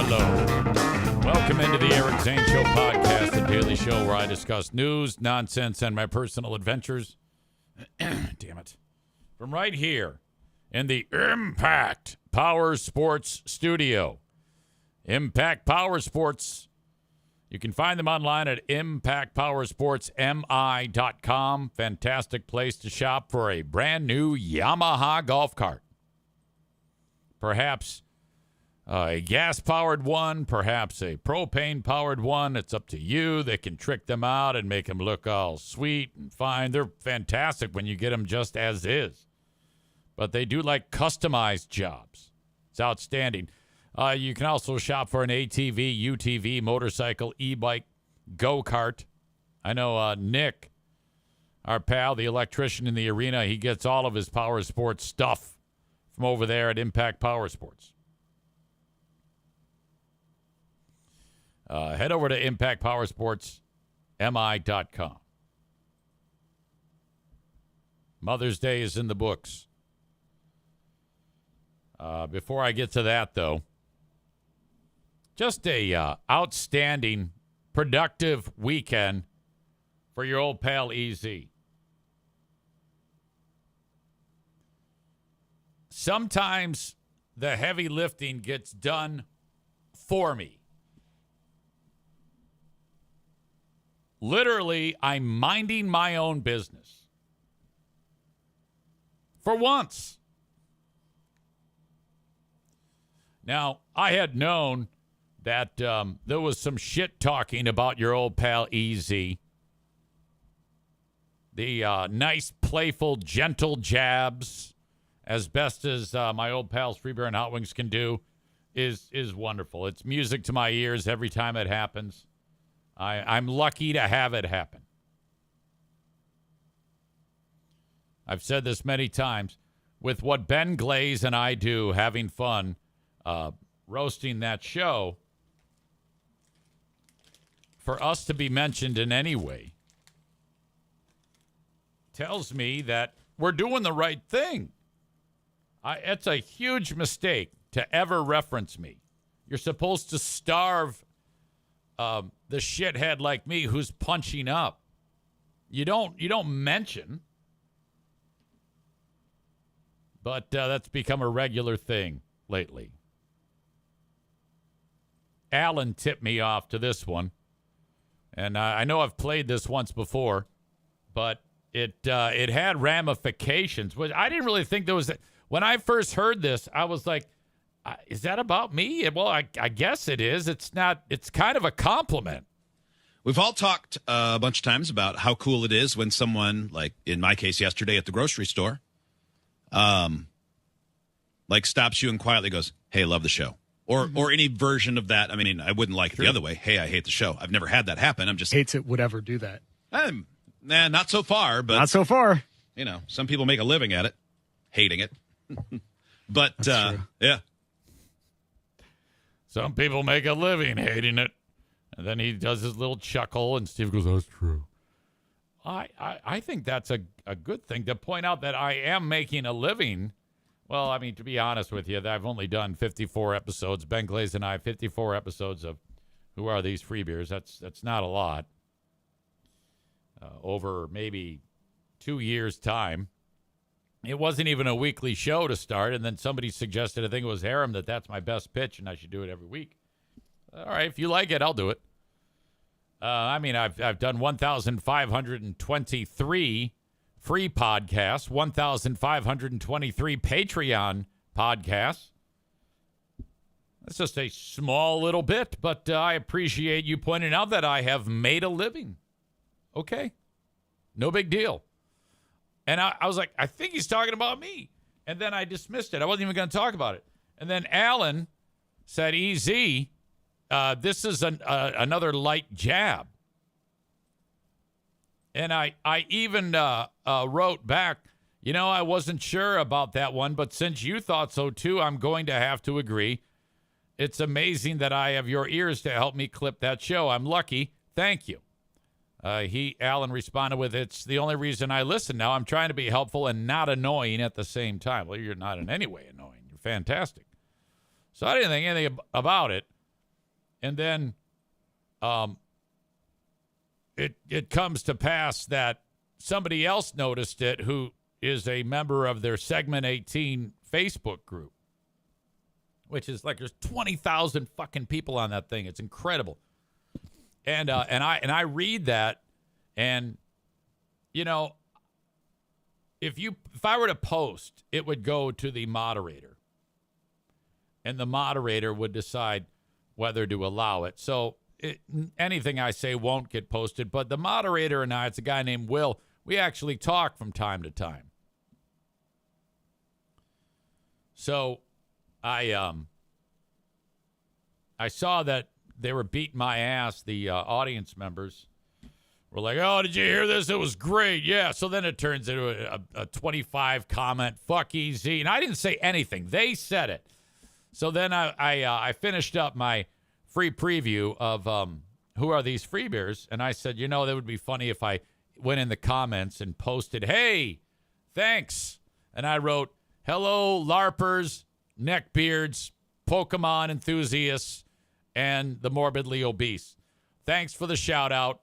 hello. Welcome into the Eric Zane Show podcast, the daily show where I discuss news, nonsense, and my personal adventures. Damn it. From right here in the Impact Power Sports Studio. Impact Power Sports. You can find them online at impactpowersportsmi.com. Fantastic place to shop for a brand new Yamaha golf cart. Perhaps a gas-powered one, perhaps a propane-powered one. It's up to you. They can trick them out and make them look all sweet and fine. They're fantastic when you get them just as is. But they do like customized jobs. It's outstanding. You can also shop for an ATV, UTV, motorcycle, e-bike, go-kart. I know Nick, our pal, the electrician in the arena, he gets all of his power sports stuff from over there at Impact Power Sports. Head over to impactpowersportsmi.com. Mother's Day is in the books. Before I get to that, though, just a outstanding, productive weekend for your old pal EZ. Sometimes the heavy lifting gets done for me. Literally, I'm minding my own business. For once. Now, I had known that there was some shit talking about your old pal EZ. The nice, playful, gentle jabs, as best as my old pals Free Beer and Hot Wings can do, is wonderful. It's music to my ears every time it happens. I'm lucky to have it happen. I've said this many times. With what Ben Glaze and I do, having fun, roasting that show, for us to be mentioned in any way tells me that we're doing the right thing. It's a huge mistake to ever reference me. You're supposed to starve the shithead like me who's punching up. You don't mention. But that's become a regular thing lately. Alan tipped me off to this one. And I know I've played this once before, but it had ramifications. Which I didn't really think there was. When I first heard this, I was like, is that about me? Well, I guess it is. It's not. It's kind of a compliment. We've all talked a bunch of times about how cool it is when someone, like in my case yesterday at the grocery store, like stops you and quietly goes, "Hey, love the show." Or any version of that. I mean, I wouldn't like it the other way. Hey, I hate the show. I've never had that happen. I'm just hates it would ever do that. Nah, not so far. But not so far. You know, some people make a living at it, hating it. But yeah, some people make a living hating it, and then he does his little chuckle, and Steve goes, "That's true." I think that's a good thing to point out that I am making a living. Well, I mean, to be honest with you, I've only done 54 episodes. Ben Glaze and I, 54 episodes of Who Are These Free Beers? That's not a lot. Over maybe 2 years' time. It wasn't even a weekly show to start, and then somebody suggested, I think it was Aram, that's my best pitch, and I should do it every week. All right, if you like it, I'll do it. I mean, I've done 1,523 free podcasts, 1,523 Patreon podcasts. That's just a small little bit, but I appreciate you pointing out that I have made a living. Okay. No big deal. And I was like, I think he's talking about me. And then I dismissed it. I wasn't even going to talk about it. And then Alan said, EZ, this is another light jab. And I even wrote back, I wasn't sure about that one, but since you thought so too, I'm going to have to agree. It's amazing that I have your ears to help me clip that show. I'm lucky. Thank you. Alan responded with, it's the only reason I listen now. I'm trying to be helpful and not annoying at the same time. Well, you're not in any way annoying. You're fantastic. So I didn't think anything about it. And then it comes to pass that somebody else noticed it who is a member of their Segment 18 Facebook group, which is like there's 20,000 fucking people on that thing. It's incredible. And I read that, and you know, if I were to post, it would go to the moderator, and the moderator would decide whether to allow it. So anything I say won't get posted, but the moderator and I, it's a guy named Will, we actually talk from time to time. So I saw that they were beating my ass, the audience members were like, oh, did you hear this? It was great. Yeah. So then it turns into a 25 comment, fuck EZ. And I didn't say anything. They said it. So then I finished up my free preview of Who Are These Free Beers? And I said, you know, that would be funny if I went in the comments and posted, hey, thanks. And I wrote, hello, LARPers, neckbeards, Pokemon enthusiasts, and the morbidly obese. Thanks for the shout out.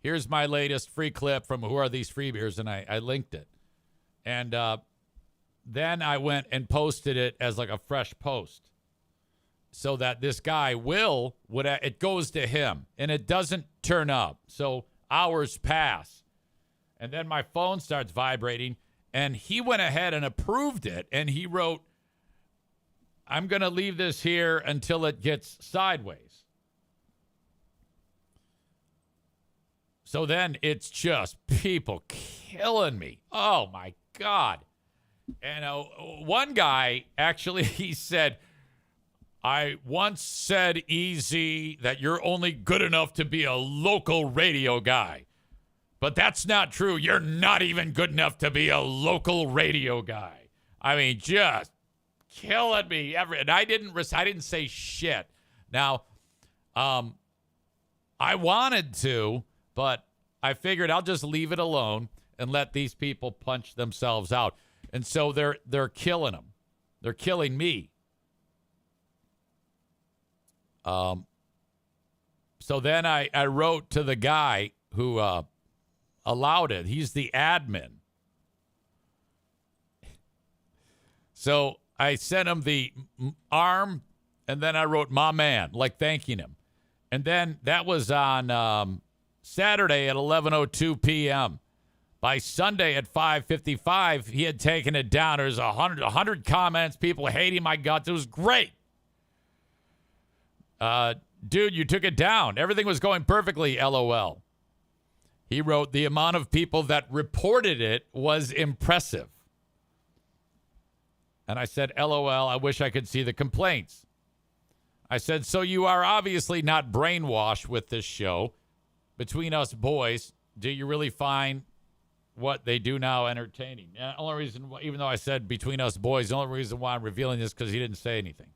Here's my latest free clip from Who Are These Free Beers? And I linked it. And then I went and posted it as like a fresh post so that this guy, Will, it goes to him and it doesn't turn up. So hours pass. And then my phone starts vibrating and he went ahead and approved it. And he wrote, I'm going to leave this here until it gets sideways. So then it's just people killing me. Oh, my God. And one guy, actually, he said, I once said, EZ, that you're only good enough to be a local radio guy. But that's not true. You're not even good enough to be a local radio guy. I mean, just killing me. And I didn't say shit. Now, I wanted to, but I figured I'll just leave it alone and let these people punch themselves out. And so they're killing them. They're killing me. So then I wrote to the guy who allowed it. He's the admin. So I sent him the arm, and then I wrote my man, like thanking him. And then that was on Saturday at 11:02 p.m. By Sunday at 5:55, he had taken it down. There's 100 comments, people hating my guts. It was great. Dude, you took it down. Everything was going perfectly, LOL. He wrote, the amount of people that reported it was impressive. And I said, LOL, I wish I could see the complaints. I said, so you are obviously not brainwashed with this show. Between us boys, do you really find what they do now entertaining? And the only reason, even though I said between us boys, the only reason why I'm revealing this is because he didn't say anything.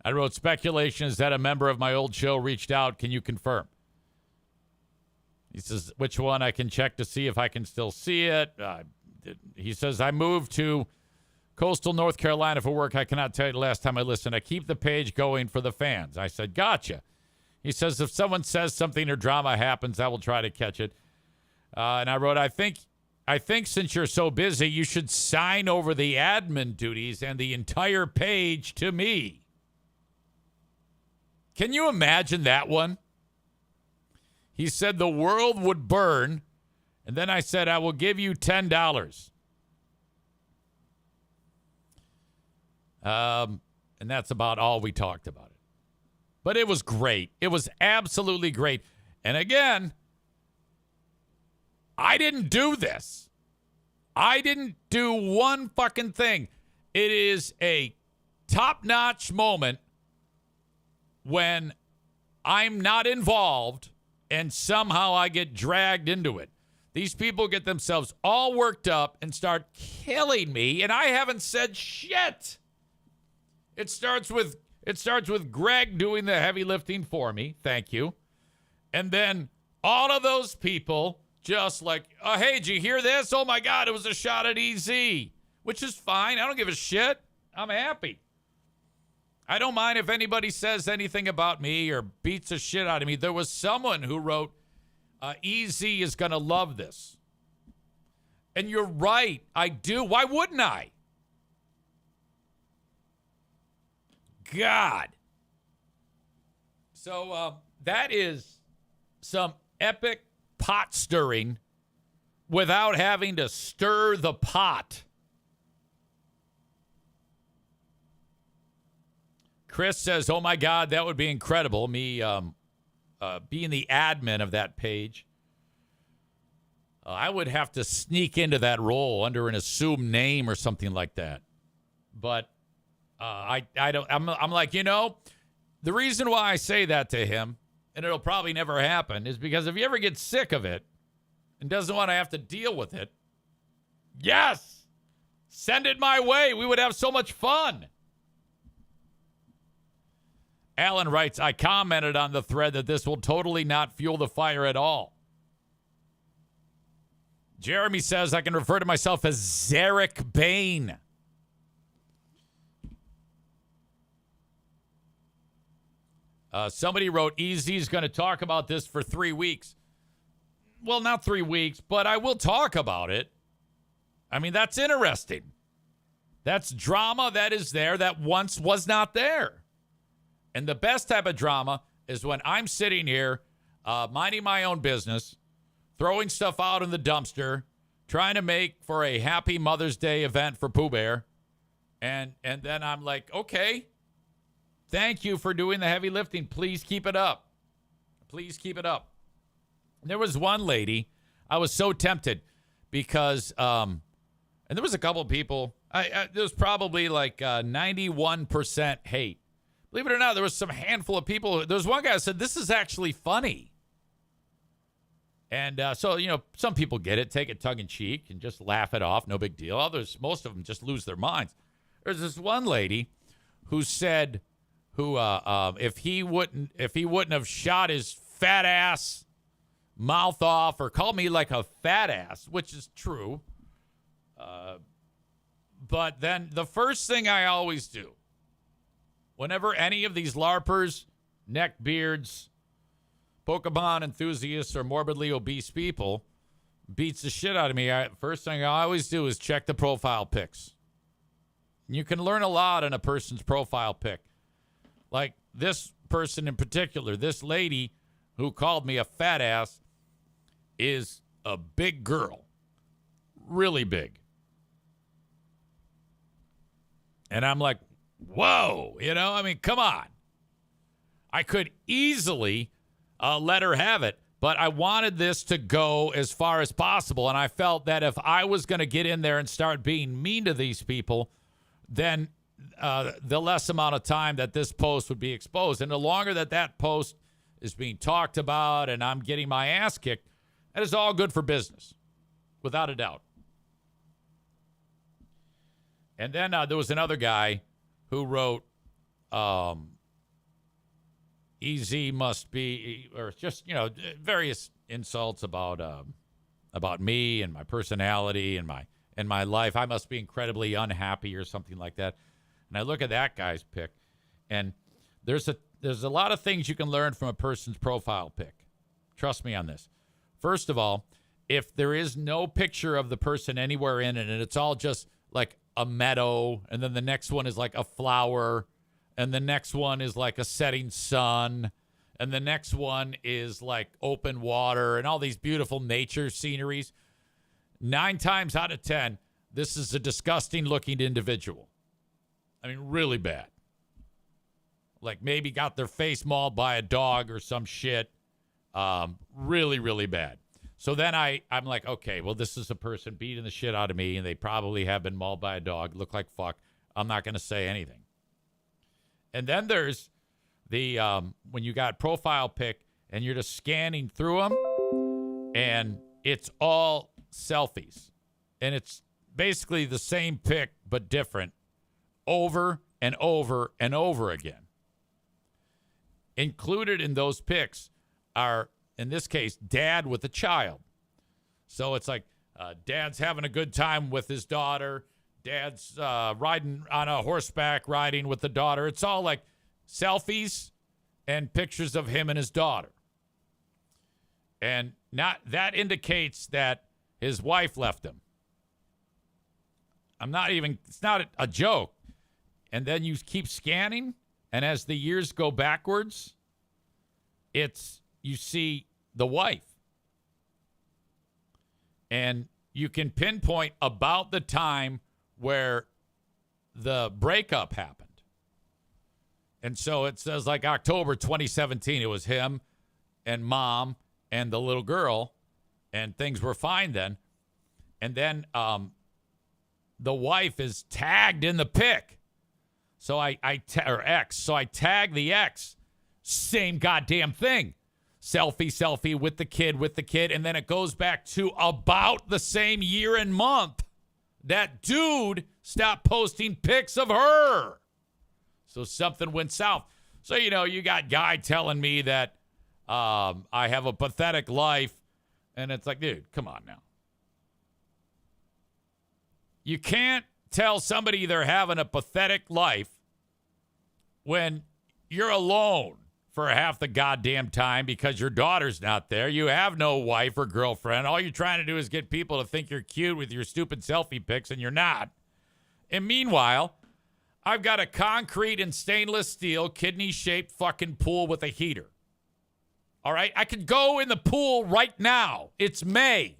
I wrote, speculation is that a member of my old show reached out. Can you confirm? He says, which one? I can check to see if I can still see it. He says, I moved to coastal North Carolina for work. I cannot tell you the last time I listened. I keep the page going for the fans. I said, gotcha. He says, if someone says something or drama happens, I will try to catch it. And I wrote, I think since you're so busy, you should sign over the admin duties and the entire page to me. Can you imagine that one? He said the world would burn. And then I said, I will give you $10. And that's about all we talked about it. But it was great. It was absolutely great. And again, I didn't do this. I didn't do one fucking thing. It is a top-notch moment when I'm not involved and somehow I get dragged into it. These people get themselves all worked up and start killing me, and I haven't said shit. It starts with Greg doing the heavy lifting for me. Thank you. And then all of those people just like, oh, hey, did you hear this? Oh, my God, it was a shot at EZ, which is fine. I don't give a shit. I'm happy. I don't mind if anybody says anything about me or beats the shit out of me. There was someone who wrote, EZ is going to love this. And you're right. I do. Why wouldn't I? God. So that is some epic pot stirring without having to stir the pot. Chris says, oh, my God, that would be incredible. Me being the admin of that page. I would have to sneak into that role under an assumed name or something like that. But I don't. I'm like, the reason why I say that to him, and it'll probably never happen, is because if you ever get sick of it and doesn't want to have to deal with it, yes, send it my way. We would have so much fun. Alan writes, I commented on the thread that this will totally not fuel the fire at all. Jeremy says I can refer to myself as Zarek Bain. Somebody wrote, EZ's going to talk about this for 3 weeks. Well, not 3 weeks, but I will talk about it. I mean, that's interesting. That's drama that is there that once was not there. And the best type of drama is when I'm sitting here minding my own business, throwing stuff out in the dumpster, trying to make for a happy Mother's Day event for Pooh Bear. And then I'm like, okay, thank you for doing the heavy lifting. Please keep it up. Please keep it up. And there was one lady, I was so tempted because, and there was a couple of people, there was probably like 91% hate. Believe it or not, there was some handful of people. There was one guy who said, this is actually funny. And so, some people get it, take it tongue-in-cheek and just laugh it off. No big deal. Others, most of them just lose their minds. There's this one lady who said, if he wouldn't have shot his fat ass mouth off or called me like a fat ass, which is true. But then the first thing I always do, whenever any of these LARPers, neckbeards, Pokemon enthusiasts, or morbidly obese people beats the shit out of me, first thing I always do is check the profile pics. You can learn a lot in a person's profile pic. Like this person in particular, this lady who called me a fat ass is a big girl. Really big. And I'm like, whoa, come on. I could easily let her have it, but I wanted this to go as far as possible, and I felt that if I was going to get in there and start being mean to these people, then the less amount of time that this post would be exposed. And the longer that post is being talked about and I'm getting my ass kicked, that is all good for business, without a doubt. And then there was another guy who wrote, EZ must be, or just, various insults about me and my personality and my life. I must be incredibly unhappy or something like that. And I look at that guy's pic, and there's a lot of things you can learn from a person's profile pic. Trust me on this. First of all, if there is no picture of the person anywhere in it, and it's all just like a meadow, and then the next one is like a flower, and the next one is like a setting sun, and the next one is like open water and all these beautiful nature sceneries, 9 times out of 10, this is a disgusting looking individual. I mean, really bad. Like maybe got their face mauled by a dog or some shit. Really, really bad. So then I'm like, okay, well, this is a person beating the shit out of me, and they probably have been mauled by a dog, look like fuck. I'm not going to say anything. And then there's the when you got profile pic and you're just scanning through them, and it's all selfies. And it's basically the same pic but different over and over and over again. Included in those pics are, in this case, dad with a child. So it's like dad's having a good time with his daughter. Dad's riding on a horseback, riding with the daughter. It's all like selfies and pictures of him and his daughter. And that indicates that his wife left him. It's not a joke. And then you keep scanning, and as the years go backwards, you see the wife. And you can pinpoint about the time where the breakup happened. And so it says like October 2017, it was him and mom and the little girl, and things were fine then. And then the wife is tagged in the pic. So I tag the ex. Same goddamn thing. Selfie with the kid. And then it goes back to about the same year and month that dude stopped posting pics of her. So something went south. So, you got guy telling me that I have a pathetic life. And it's like, dude, come on now. You can't tell somebody they're having a pathetic life when you're alone for half the goddamn time because your daughter's not there. You have no wife or girlfriend. All you're trying to do is get people to think you're cute with your stupid selfie pics, and you're not. And meanwhile, I've got a concrete and stainless steel kidney-shaped fucking pool with a heater. All right? I could go in the pool right now. It's May.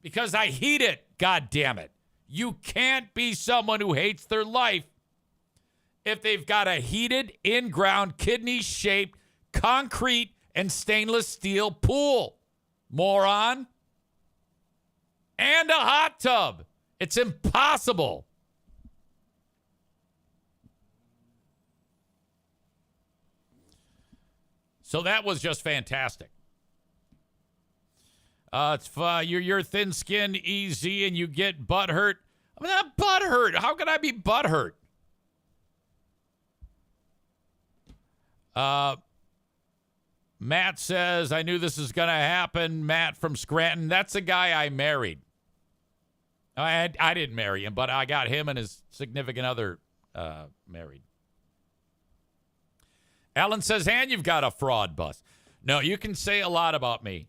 Because I heat it, God damn it. You can't be someone who hates their life if they've got a heated, in-ground, kidney-shaped, concrete and stainless steel pool. Moron. And a hot tub. It's impossible. So that was just fantastic. You're thin-skinned, easy, and you get butthurt. I'm not butthurt. How can I be butthurt? Matt says, I knew this was going to happen. Matt from Scranton. That's the guy I married. I didn't marry him, but I got him and his significant other married. Alan says, and you've got a fraud bust. No, you can say a lot about me.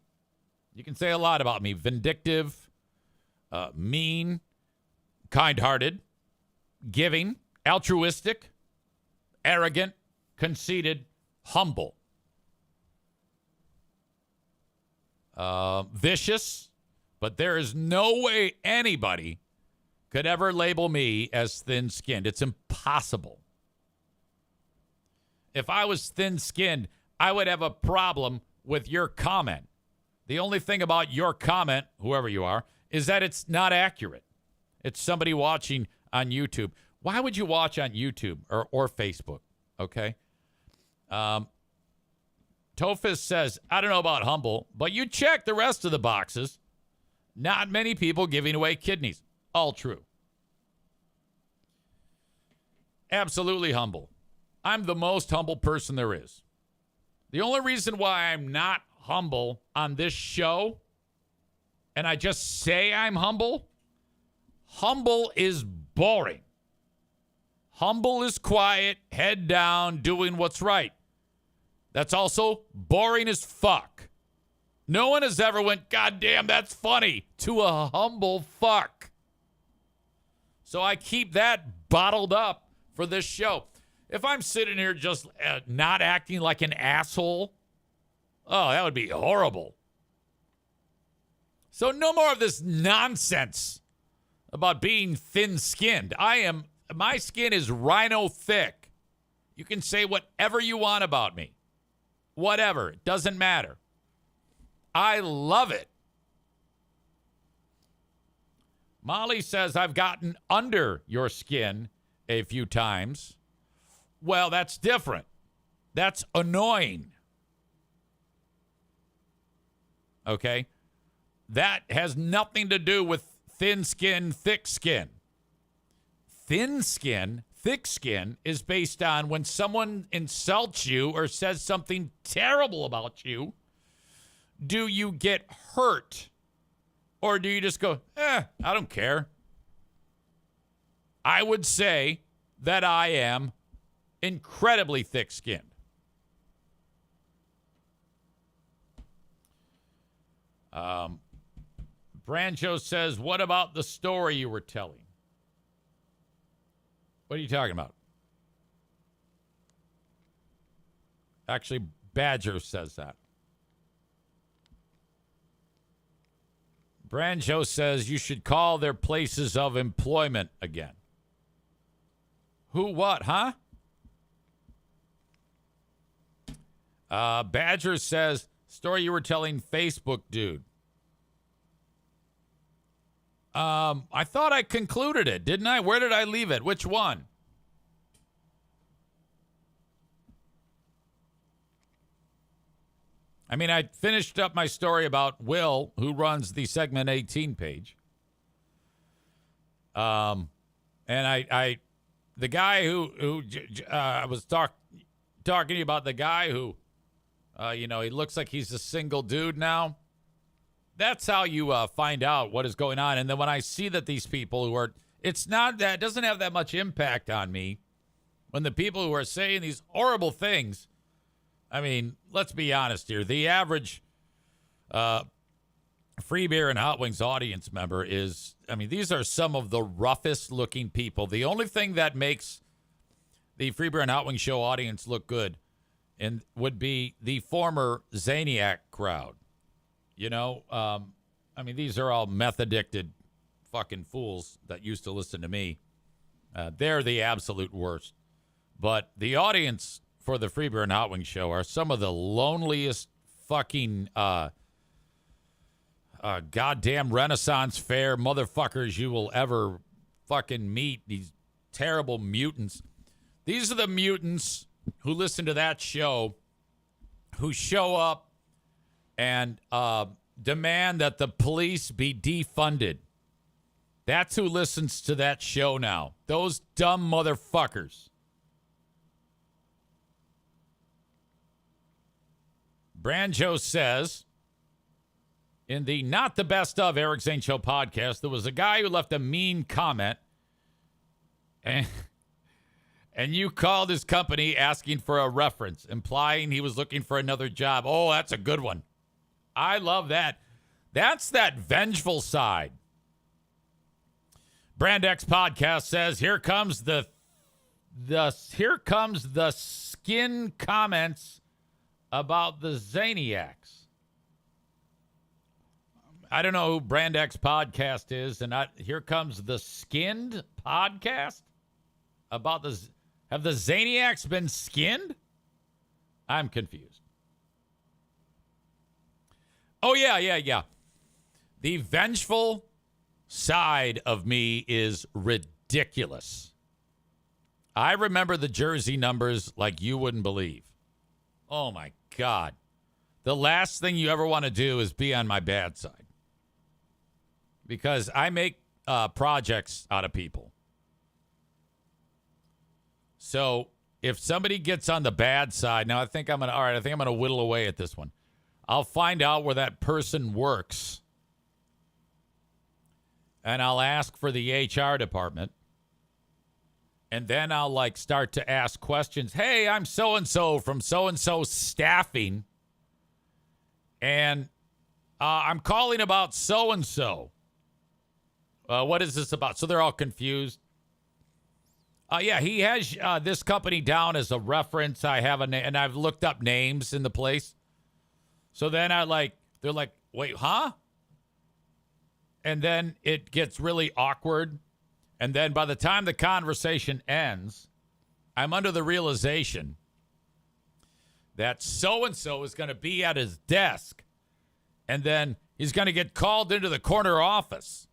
You can say a lot about me. Vindictive, mean, kind-hearted, giving, altruistic, arrogant, conceited, humble, vicious, but there is no way anybody could ever label me as thin-skinned. It's impossible. If I was thin-skinned, I would have a problem with your comment. The only thing about your comment, whoever you are, is that it's not accurate. It's somebody watching on YouTube. Why would you watch on YouTube or Facebook? Okay. Tofis says, I don't know about humble, but you check the rest of the boxes. Not many people giving away kidneys. All true. Absolutely humble. I'm the most humble person there is. The only reason why I'm not humble on this show, and I just say I'm humble is boring. Humble is quiet, head down, doing what's right. That's also boring as fuck. No one has ever went, God damn, that's funny, to a humble fuck. So I keep that bottled up for this show. If I'm sitting here just not acting like an asshole, oh, that would be horrible. So no more of this nonsense about being thin-skinned. My skin is rhino thick. You can say whatever you want about me. Whatever. It doesn't matter. I love it. Molly says, I've gotten under your skin a few times. Well, that's different. That's annoying. Okay? That has nothing to do with thin skin, thick skin. Thin skin, thick skin is based on when someone insults you or says something terrible about you. Do you get hurt? Or do you just go, I don't care? I would say that I am incredibly thick-skinned. Brancho says, what about the story you were telling? What are you talking about? Actually, Badger says that. Brancho says you should call their places of employment again. Who, what, huh? Badger says, story you were telling Facebook, dude. I thought I concluded it, didn't I? Where did I leave it? Which one? I mean, I finished up my story about Will, who runs the Segment 18 page. And the guy who I was talking to you about, the guy who, he looks like he's a single dude now. That's how you find out what is going on. And then when I see that these people who are, it doesn't have that much impact on me. When the people who are saying these horrible things, I mean, let's be honest here. The average Free Beer and Hot Wings audience member is, these are some of the roughest looking people. The only thing that makes the Free Beer and Hot Wings show audience look good and would be the former Zaniac crowd. These are all meth addicted fucking fools that used to listen to me. They're the absolute worst. But the audience for the Free Beer and Hot Wings show are some of the loneliest fucking goddamn Renaissance fair motherfuckers you will ever fucking meet. These terrible mutants. These are the mutants who listen to that show, who show up and demand that the police be defunded. That's who listens to that show now. Those dumb motherfuckers. Brancho says, in the Not the Best of Eric Zane Show podcast, there was a guy who left a mean comment, and you called his company asking for a reference, implying he was looking for another job. Oh, that's a good one. I love that. That's that vengeful side. Brand X podcast says, here comes the skin comments about the Zaniacs. I don't know who Brand X podcast is, and here comes the skinned podcast about have the Zaniacs been skinned? I'm confused. Oh, yeah. The vengeful side of me is ridiculous. I remember the jersey numbers like you wouldn't believe. Oh, my God. The last thing you ever want to do is be on my bad side. Because I make projects out of people. So if somebody gets on the bad side, now I think I'm going to whittle away at this one. I'll find out where that person works. And I'll ask for the HR department. And then I'll start to ask questions. Hey, I'm so-and-so from so-and-so staffing. And I'm calling about so-and-so. What is this about? So they're all confused. Yeah, he has this company down as a reference. I have and I've looked up names in the place. So then they're like, wait, huh? And then it gets really awkward. And then by the time the conversation ends, I'm under the realization that so-and-so is going to be at his desk. And then he's going to get called into the corner office.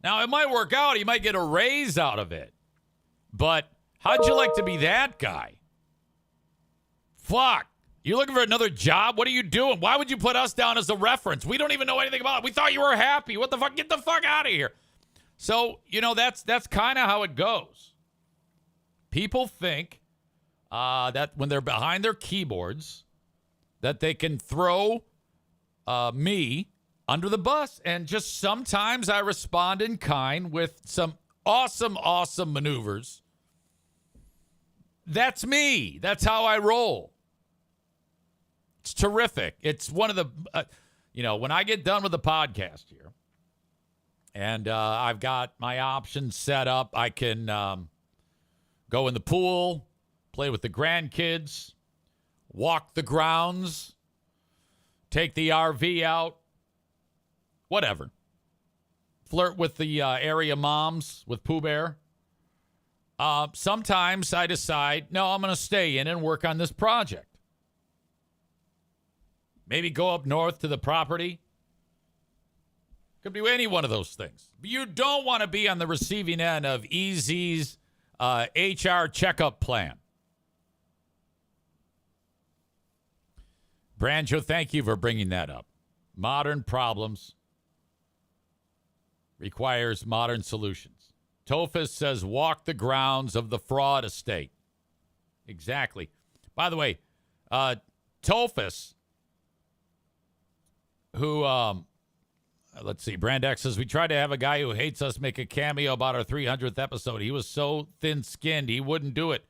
Now, it might work out. He might get a raise out of it. But how'd you like to be that guy? Fuck. You looking for another job? What are you doing? Why would you put us down as a reference? We don't even know anything about it. We thought you were happy. What the fuck? Get the fuck out of here. So, that's kind of how it goes. People think that when they're behind their keyboards, that they can throw me under the bus. And just sometimes I respond in kind with some awesome, awesome maneuvers. That's me. That's how I roll. It's terrific. It's one of the, when I get done with the podcast here and I've got my options set up, I can go in the pool, play with the grandkids, walk the grounds, take the RV out, whatever. Flirt with the area moms with Pooh Bear. Sometimes I decide, no, I'm going to stay in and work on this project. Maybe go up north to the property. Could be any one of those things. But you don't want to be on the receiving end of EZ's HR checkup plan. Branjo, thank you for bringing that up. Modern problems requires modern solutions. Tophus says, walk the grounds of the fraud estate. Exactly. By the way, Tophus, who, let's see, Brand X says, we tried to have a guy who hates us make a cameo about our 300th episode. He was so thin-skinned, he wouldn't do it.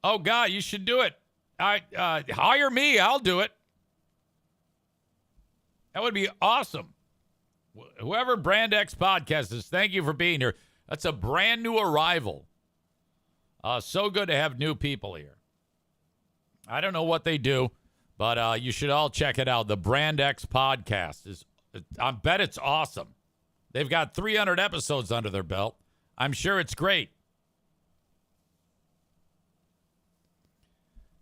Oh, God, you should do it. Hire me. I'll do it. That would be awesome. Whoever Brand X podcast is, thank you for being here. That's a brand new arrival. So good to have new people here. I don't know what they do, but you should all check it out. The Brand X podcast I bet it's awesome. They've got 300 episodes under their belt. I'm sure it's great.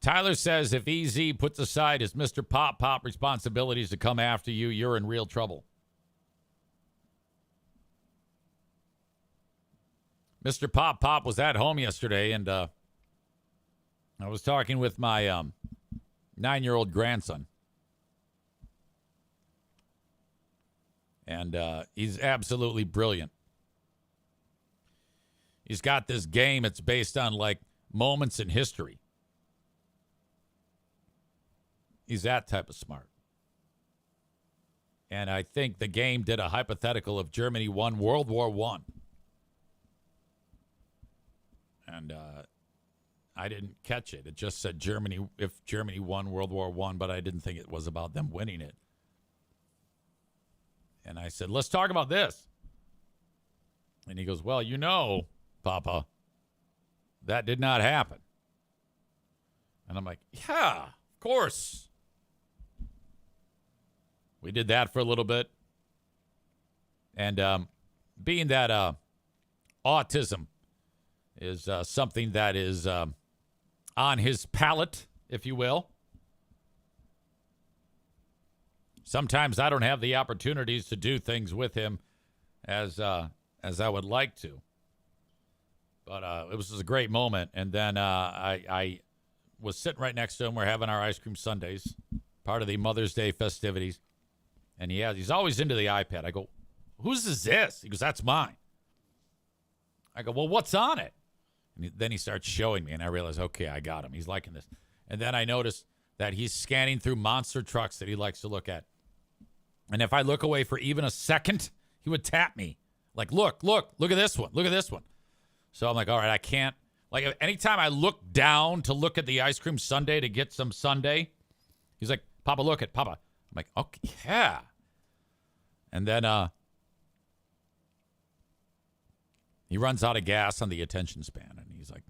Tyler says if EZ puts aside his Mr. Pop responsibilities to come after you, you're in real trouble. Mr. Pop was at home yesterday, and I was talking with my 9-year-old grandson. And he's absolutely brilliant. He's got this game. It's based on, like, moments in history. He's that type of smart. And I think the game did a hypothetical if Germany won World War I. And I didn't catch it. It just said if Germany won World War I, but I didn't think it was about them winning it. And I said, let's talk about this. And he goes, well, Papa, that did not happen. And I'm like, yeah, of course. We did that for a little bit. And being that autism is something that is on his palate, if you will. Sometimes I don't have the opportunities to do things with him as I would like to. But it was a great moment. And then I was sitting right next to him. We're having our ice cream sundaes, part of the Mother's Day festivities. And he's always into the iPad. I go, whose is this? He goes, that's mine. I go, well, what's on it? And then he starts showing me, and I realize, okay, I got him. He's liking this. And then I notice that he's scanning through monster trucks that he likes to look at. And if I look away for even a second, he would tap me. Like, look at this one. Look at this one. So I'm like, all right, I can't. Like, anytime I look down to look at the ice cream sundae to get some sundae, he's like, Papa, look at Papa. I'm like, okay, yeah. And then he runs out of gas on the attention span. And he's like,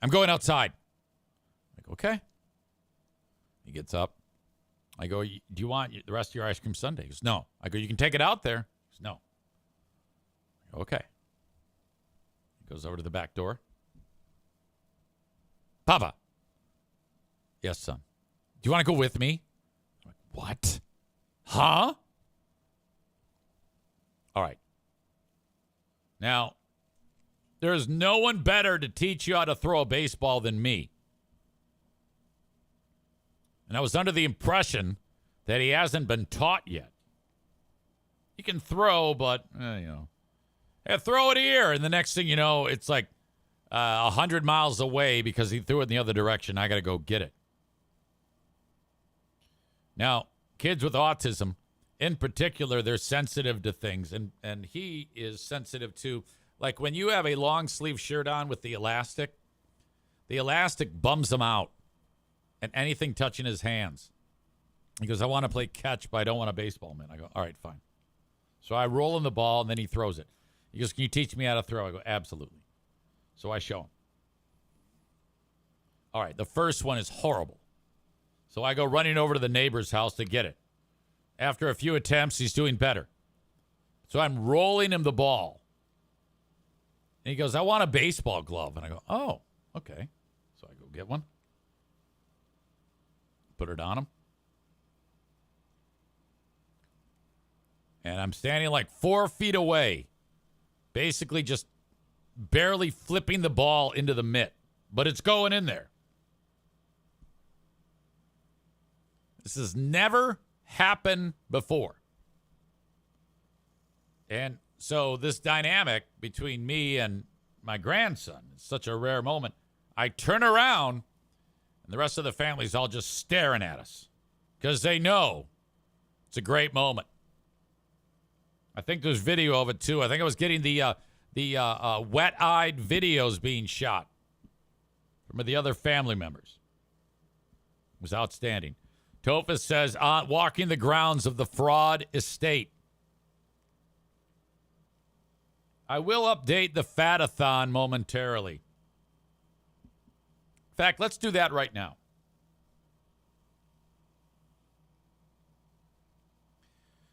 I'm going outside. I'm like, okay. He gets up. I go, do you want the rest of your ice cream sundae? He goes, no. I go, you can take it out there. He goes, no. I go, okay. He goes over to the back door. Papa. Yes, son. Do you want to go with me? I'm like, what? Huh? All right. Now, there's no one better to teach you how to throw a baseball than me. And I was under the impression that he hasn't been taught yet. He can throw, but, hey, throw it here. And the next thing you know, it's like 100 miles away because he threw it in the other direction. I got to go get it. Now, kids with autism, in particular, they're sensitive to things. And he is sensitive to Like when you have a long sleeve shirt on with the elastic bums him out and anything touching his hands. He goes, I want to play catch, but I don't want a baseball mitt. I go, all right, fine. So I roll him the ball, and then he throws it. He goes, can you teach me how to throw? I go, absolutely. So I show him. All right, the first one is horrible. So I go running over to the neighbor's house to get it. After a few attempts, he's doing better. So I'm rolling him the ball. And he goes, I want a baseball glove. And I go, oh, okay. So I go get one. Put it on him. And I'm standing like 4 feet away, basically just barely flipping the ball into the mitt. But it's going in there. This has never happened before. And so this dynamic between me and my grandson is such a rare moment. I turn around, and the rest of the family's all just staring at us because they know it's a great moment. I think there's video of it, too. I think I was getting the wet-eyed videos being shot from the other family members. It was outstanding. Tophus says, walking the grounds of the fraud estate. I will update the Fatathon momentarily. In fact, let's do that right now.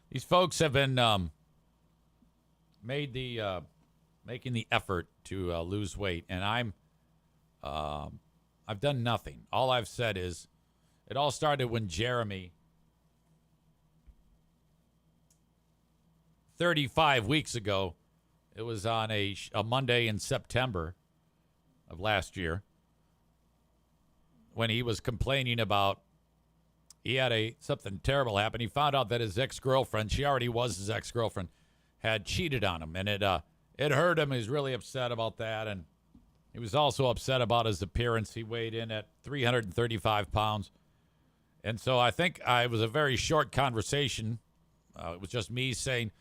These folks have been making the effort to lose weight, and I've done nothing. All I've said is it all started when Jeremy 35 weeks ago. It was on a Monday in September of last year when he was complaining about he had something terrible happen. He found out that his ex-girlfriend, she already was his ex-girlfriend, had cheated on him, and it hurt him. He was really upset about that, and he was also upset about his appearance. He weighed in at 335 pounds, and so I think it was a very short conversation. It was just me saying,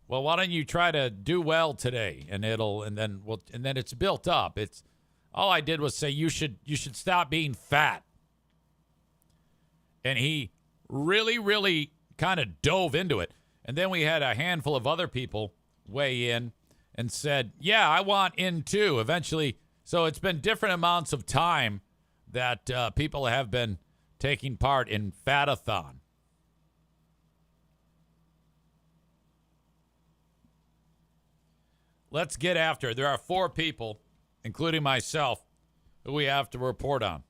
well, why don't you try to do well today? And then it's built up. It's all I did was say you should stop being fat. And he really, really kind of dove into it. And then we had a handful of other people weigh in and said, yeah, I want in too. Eventually, so it's been different amounts of time that people have been taking part in Fatathon. Let's get after it. There are 4 people, including myself, who we have to report on.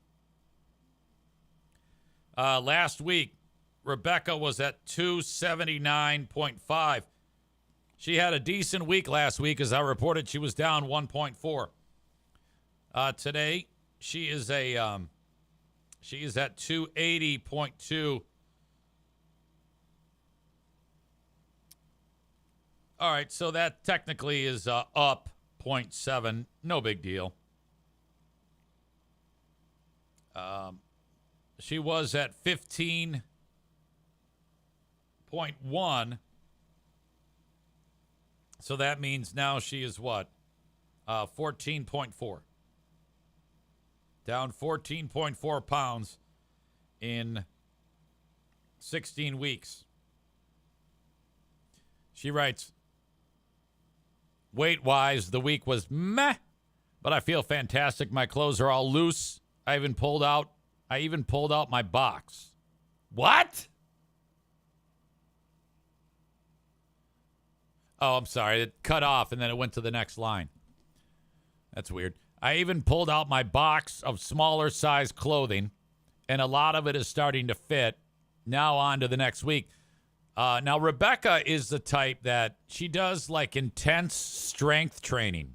Last week, Rebecca was at 279.5. She had a decent week last week. As I reported, she was down 1.4. Today, she is at 280.2. All right, so that technically is up 0.7. No big deal. She was at 15.1. So that means now she is what? 14.4. Down 14.4 pounds in 16 weeks. She writes, weight-wise, the week was meh, but I feel fantastic. My clothes are all loose. I even pulled out my box. What? Oh, I'm sorry. It cut off, and then it went to the next line. That's weird. I even pulled out my box of smaller size clothing, and a lot of it is starting to fit. Now on to the next week. Now, Rebecca is the type that she does, like, intense strength training.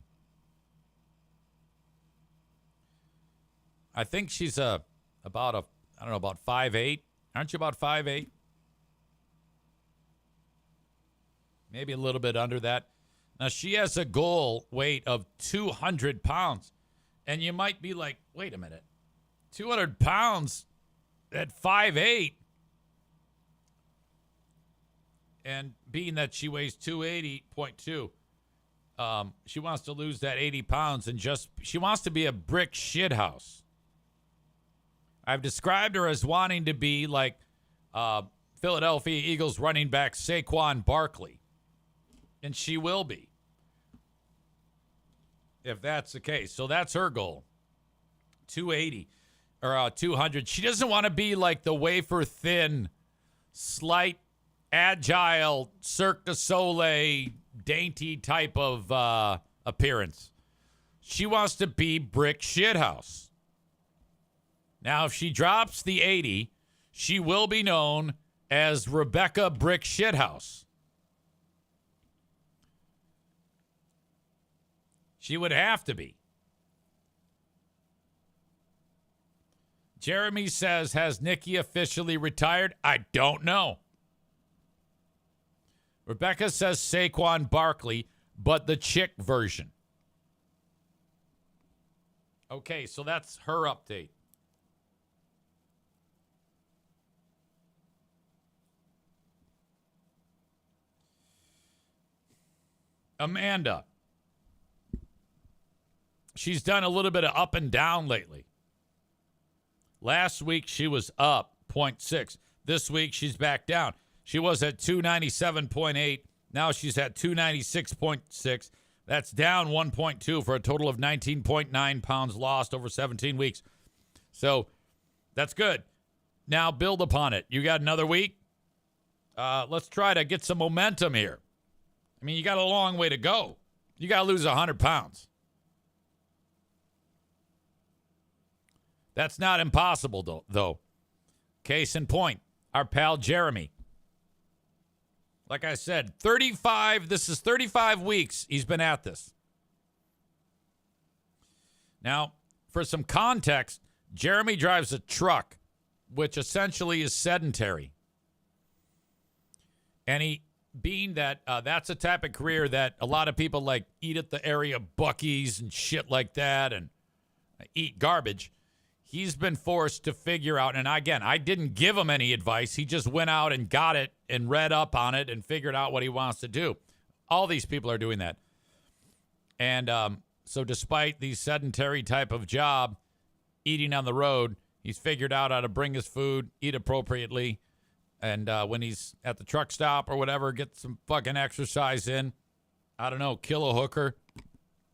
I think she's about 5'8". Aren't you about 5'8"? Maybe a little bit under that. Now, she has a goal weight of 200 pounds. And you might be like, wait a minute. 200 pounds at 5'8"? And being that she weighs 280.2, She wants to lose that 80 pounds and she wants to be a brick shithouse. I've described her as wanting to be like Philadelphia Eagles running back Saquon Barkley. And she will be, if that's the case. So that's her goal. 280 or 200. She doesn't want to be like the wafer thin, slight, agile, Cirque du Soleil, dainty type of appearance. She wants to be brick shithouse. Now, if she drops the 80, she will be known as Rebecca Brick Shithouse. She would have to be. Jeremy says, has Nikki officially retired? I don't know. Rebecca says Saquon Barkley, but the chick version. Okay, so that's her update. Amanda. She's done a little bit of up and down lately. Last week, she was up 0.6. This week, she's back down. She was at 297.8. Now she's at 296.6. That's down 1.2 for a total of 19.9 pounds lost over 17 weeks. So that's good. Now build upon it. You got another week? Let's try to get some momentum here. I mean, you got a long way to go. You got to lose 100 pounds. That's not impossible, though. Case in point, our pal Jeremy. Like I said, this is 35 weeks he's been at this. Now, for some context, Jeremy drives a truck, which essentially is sedentary. And being that that's a type of career that a lot of people like eat at the area Buc-ee's and shit like that and eat garbage. He's been forced to figure out, and again, I didn't give him any advice. He just went out and got it and read up on it and figured out what he wants to do. All these people are doing that. And so despite the sedentary type of job, eating on the road, he's figured out how to bring his food, eat appropriately, and when he's at the truck stop or whatever, get some fucking exercise in. I don't know, kill a hooker.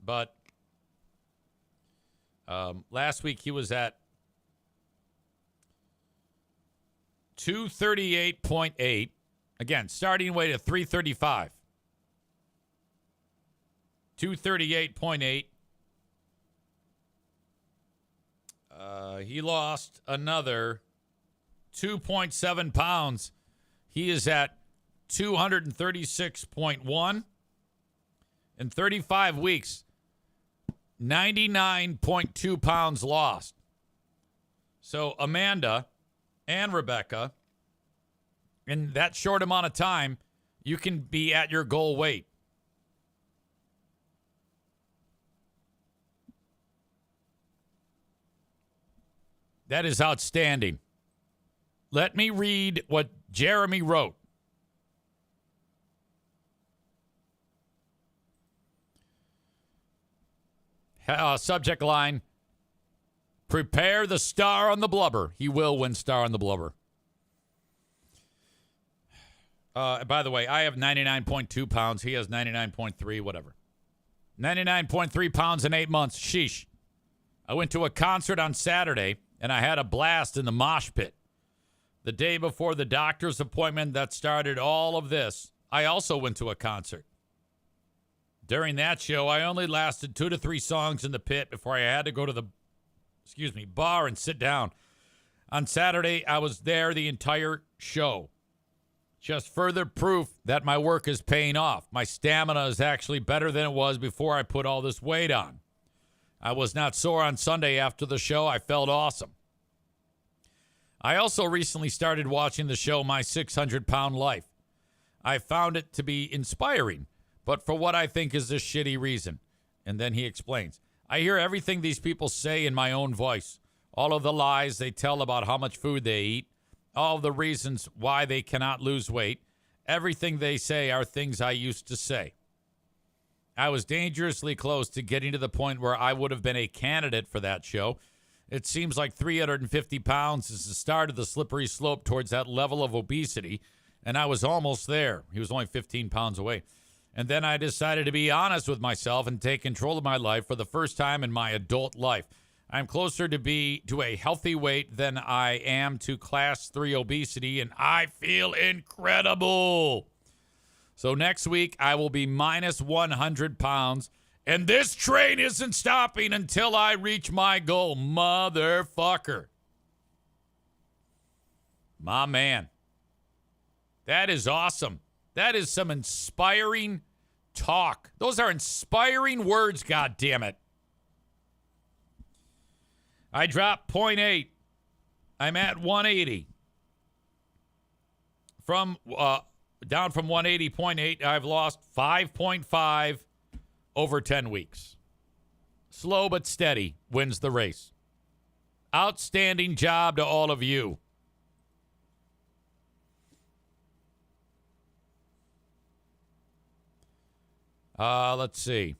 But last week he was at 238.8. Again, starting weight at 335. 238.8. He lost another 2.7 pounds. He is at 236.1. In 35 weeks, 99.2 pounds lost. So Amanda and Rebecca, in that short amount of time, you can be at your goal weight. That is outstanding. Let me read what Jeremy wrote. Subject line, prepare the star on the blubber. He will win star on the blubber. By the way, I have 99.2 pounds. He has 99.3, whatever. 99.3 pounds in 8 months. Sheesh. I went to a concert on Saturday, and I had a blast in the mosh pit. The day before the doctor's appointment that started all of this, I also went to a concert. During that show, I only lasted 2 to 3 songs in the pit before I had to go to the, bar and sit down. On Saturday, I was there the entire show. Just further proof that my work is paying off. My stamina is actually better than it was before I put all this weight on. I was not sore on Sunday after the show. I felt awesome. I also recently started watching the show My 600-Pound Life. I found it to be inspiring, but for what I think is a shitty reason. And then he explains. I hear everything these people say in my own voice. All of the lies they tell about how much food they eat. All of the reasons why they cannot lose weight. Everything they say are things I used to say. I was dangerously close to getting to the point where I would have been a candidate for that show. It seems like 350 pounds is the start of the slippery slope towards that level of obesity, and I was almost there. He was only 15 pounds away. And then I decided to be honest with myself and take control of my life for the first time in my adult life. I'm closer to a healthy weight than I am to class 3 obesity, and I feel incredible. So next week, I will be minus 100 pounds, and this train isn't stopping until I reach my goal, motherfucker. My man. That is awesome. That is some inspiring talk. Those are inspiring words, goddammit. I dropped 0.8. I'm at 180. Down from 180.8, I've lost 5.5 over 10 weeks. Slow but steady wins the race. Outstanding job to all of you. Let's see.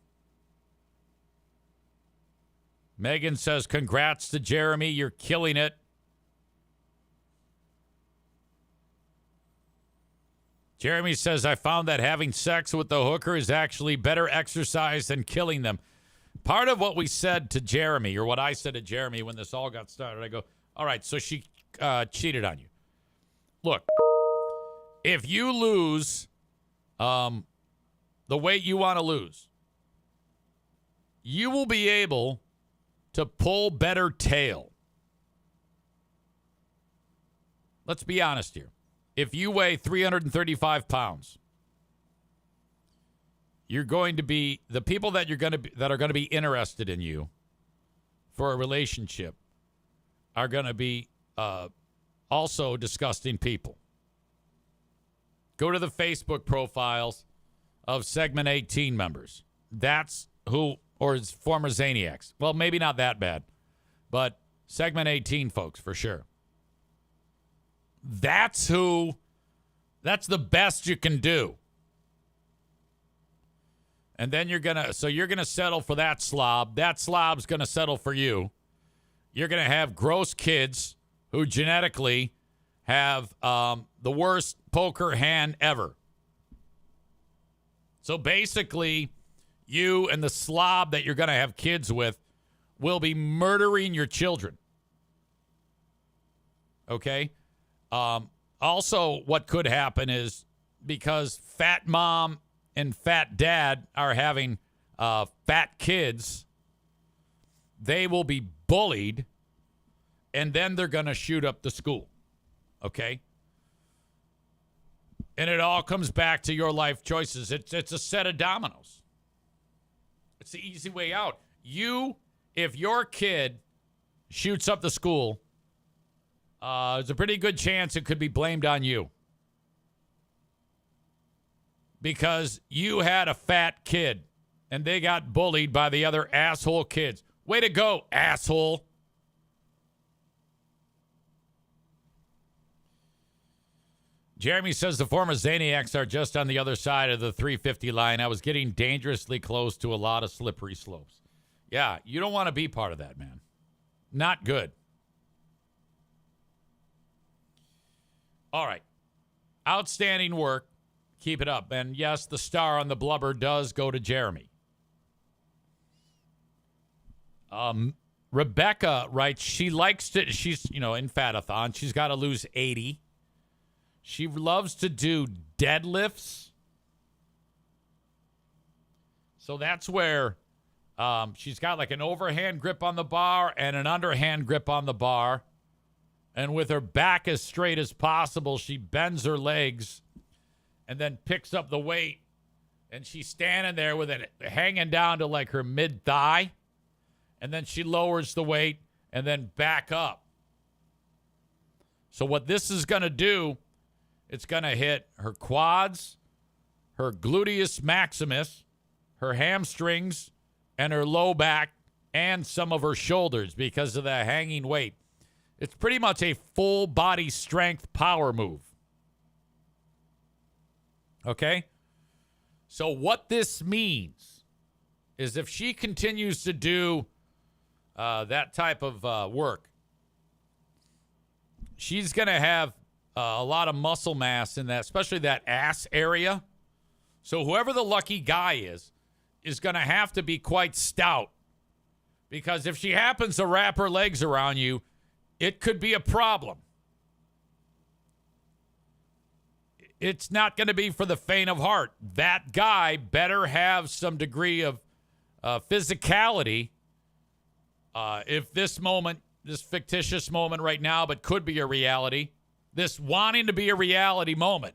Megan says, congrats to Jeremy. You're killing it. Jeremy says, I found that having sex with the hooker is actually better exercise than killing them. Part of what we said to Jeremy, or what I said to Jeremy when this all got started, I go, all right, so she cheated on you. Look, if you lose the weight you want to lose, you will be able to pull better tail. Let's be honest here. If you weigh 335 pounds, you're going to be the people that are going to be interested in you for a relationship are going to be also disgusting people. Go to the Facebook profiles of Segment 18 members. That's who, or his former Zaniacs. Well, maybe not that bad, but Segment 18 folks for sure. That's the best you can do. And then you're going to settle for that slob. That slob's going to settle for you. You're going to have gross kids who genetically have the worst poker hand ever. So basically, you and the slob that you're going to have kids with will be murdering your children. Okay? Also, what could happen is because fat mom and fat dad are having fat kids, they will be bullied, and then they're going to shoot up the school. Okay? And it all comes back to your life choices. It's a set of dominoes. It's the easy way out. If your kid shoots up the school, there's a pretty good chance it could be blamed on you. Because you had a fat kid, and they got bullied by the other asshole kids. Way to go, asshole. Jeremy says the former Zaniacs are just on the other side of the 350 line. I was getting dangerously close to a lot of slippery slopes. Yeah, you don't want to be part of that, man. Not good. All right. Outstanding work. Keep it up. And yes, the star on the blubber does go to Jeremy. Rebecca writes, she's in Fatathon. She's got to lose 80. She loves to do deadlifts. So that's where she's got like an overhand grip on the bar and an underhand grip on the bar. And with her back as straight as possible, she bends her legs and then picks up the weight. And she's standing there with it hanging down to like her mid-thigh. And then she lowers the weight and then back up. So what this is going to do, it's going to hit her quads, her gluteus maximus, her hamstrings, and her low back, and some of her shoulders because of the hanging weight. It's pretty much a full body strength power move. Okay? So what this means is if she continues to do that type of work, she's going to have a lot of muscle mass in that, especially that ass area. So whoever the lucky guy is going to have to be quite stout, because if she happens to wrap her legs around you, it could be a problem. It's not going to be for the faint of heart. That guy better have some degree of physicality. If this fictitious moment right now, but could be a reality, this wanting to be a reality moment,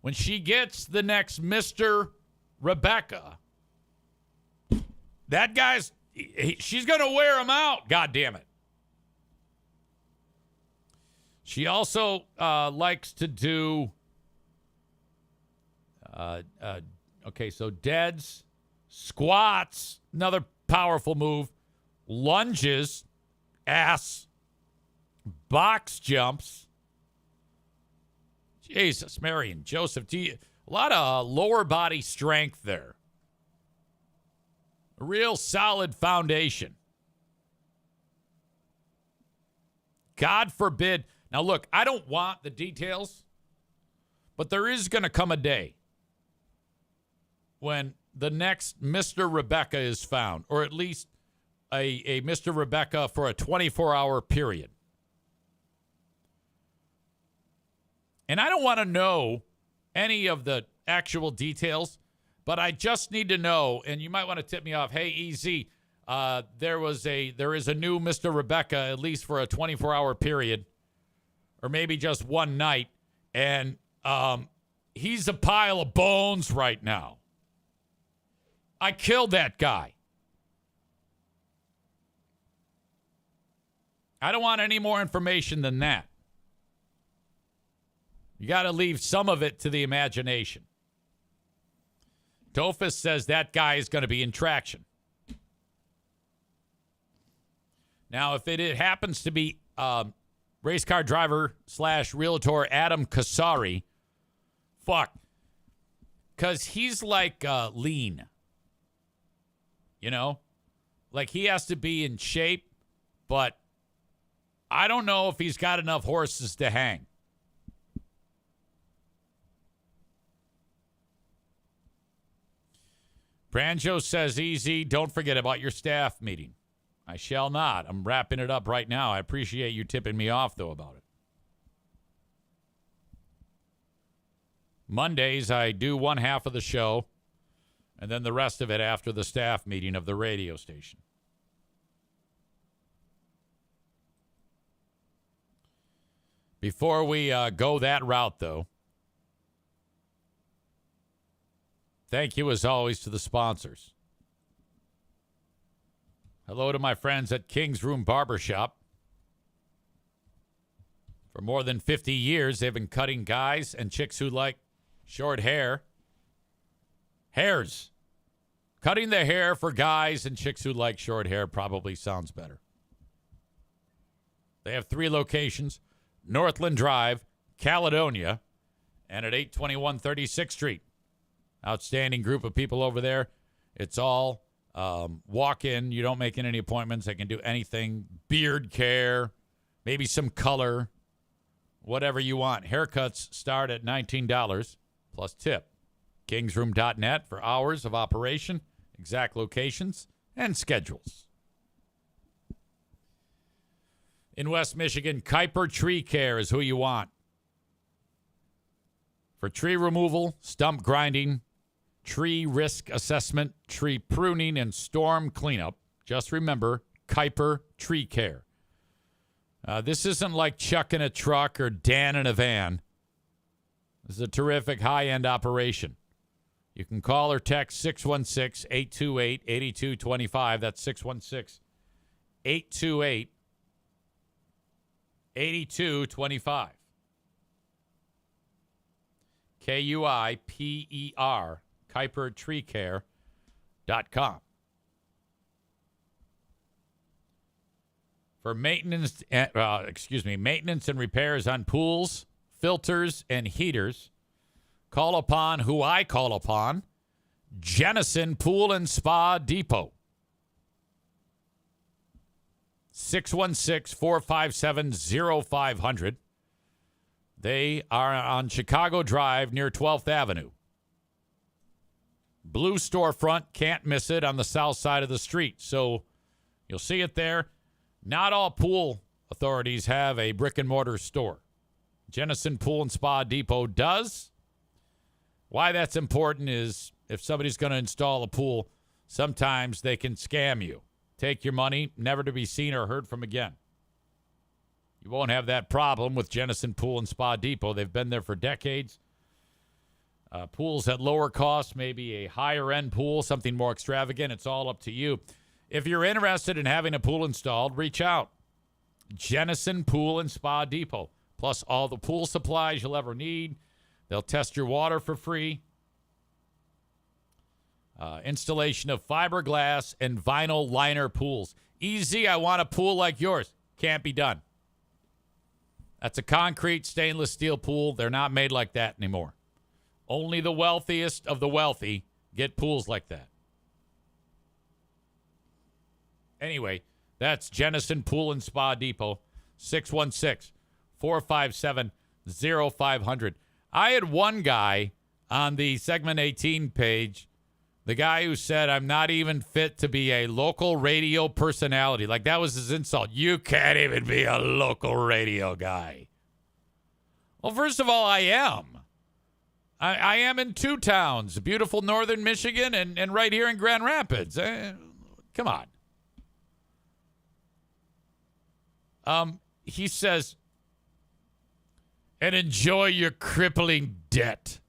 when she gets the next Mr. Rebecca, that guy's, she's going to wear him out. God damn it. She also likes to do, so deads, squats, another powerful move, lunges, ass, box jumps. Jesus, Mary and Joseph, a lot of lower body strength there. A real solid foundation. God forbid. Now, look, I don't want the details, but there is going to come a day when the next Mr. Rebecca is found, or at least a Mr. Rebecca for a 24-hour period. And I don't want to know any of the actual details, but I just need to know, and you might want to tip me off, hey, EZ, there is a new Mr. Rebecca, at least for a 24-hour period, or maybe just one night, and he's a pile of bones right now. I killed that guy. I don't want any more information than that. You got to leave some of it to the imagination. Tophus says that guy is going to be in traction. Now, if it happens to be race car driver / realtor Adam Kasari, fuck. Because he's like lean. You know? Like he has to be in shape, but I don't know if he's got enough horses to hang. Branjo says, easy, don't forget about your staff meeting. I shall not. I'm wrapping it up right now. I appreciate you tipping me off, though, about it. Mondays, I do one half of the show, and then the rest of it after the staff meeting of the radio station. Before we go that route, though, thank you, as always, to the sponsors. Hello to my friends at King's Room Barbershop. For more than 50 years, they've been cutting guys and chicks who like short hair. Hairs. Cutting the hair for guys and chicks who like short hair probably sounds better. They have 3 locations: Northland Drive, Caledonia, and at 821 36th Street. Outstanding group of people over there. It's all walk in. You don't make any appointments. They can do anything. Beard care, maybe some color, whatever you want. Haircuts start at $19 plus tip. Kingsroom.net for hours of operation, exact locations, and schedules. In West Michigan, Kuiper Tree Care is who you want. For tree removal, stump grinding, tree risk assessment, tree pruning, and storm cleanup, just remember Kuiper Tree Care. This isn't like Chuck in a truck or Dan in a van. This is a terrific high-end operation. You can call or text 616-828-8225. That's 616-828-8225. Kuiper, KuiperTreeCare.com. For maintenance and repairs on pools, filters, and heaters, call upon who I call upon, Jennison Pool and Spa Depot. 616-457-0500. They are on Chicago Drive near 12th Avenue. Blue storefront, can't miss it, on the south side of the street. So you'll see it there. Not all pool authorities have a brick and mortar store. Jennison Pool and Spa Depot does. Why that's important is if somebody's going to install a pool, sometimes they can scam you. Take your money, never to be seen or heard from again. You won't have that problem with Jennison Pool and Spa Depot. They've been there for decades. Pools at lower cost, maybe a higher-end pool, something more extravagant. It's all up to you. If you're interested in having a pool installed, reach out. Jennison Pool and Spa Depot. Plus all the pool supplies you'll ever need. They'll test your water for free. Installation of fiberglass and vinyl liner pools. Easy, I want a pool like yours. Can't be done. That's a concrete stainless steel pool. They're not made like that anymore. Only the wealthiest of the wealthy get pools like that. Anyway, that's Jennison Pool and Spa Depot, 616-457-0500. I had one guy on the Segment 18 page, the guy who said, I'm not even fit to be a local radio personality. Like, that was his insult. You can't even be a local radio guy. Well, first of all, I am. I am in two towns, beautiful northern Michigan and right here in Grand Rapids. Come on. He says, and enjoy your crippling debt.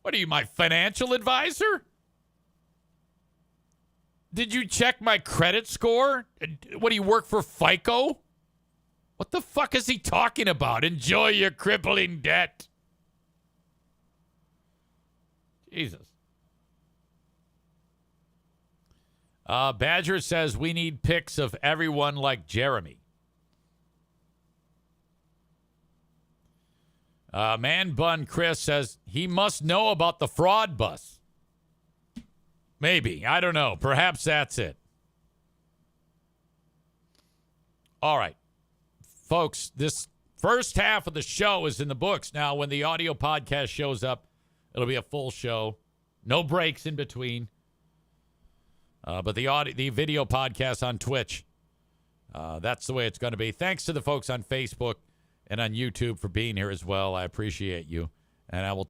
What are you, my financial advisor? Did you check my credit score? What do you work for, FICO? What the fuck is he talking about? Enjoy your crippling debt. Jesus. Badger says we need pics of everyone like Jeremy. Man Bun Chris says he must know about the fraud bus. Maybe. I don't know. Perhaps that's it. All right. Folks, this first half of the show is in the books. Now, when the audio podcast shows up, it'll be a full show. No breaks in between. But the video podcast on Twitch, that's the way it's going to be. Thanks to the folks on Facebook and on YouTube for being here as well. I appreciate you. And I will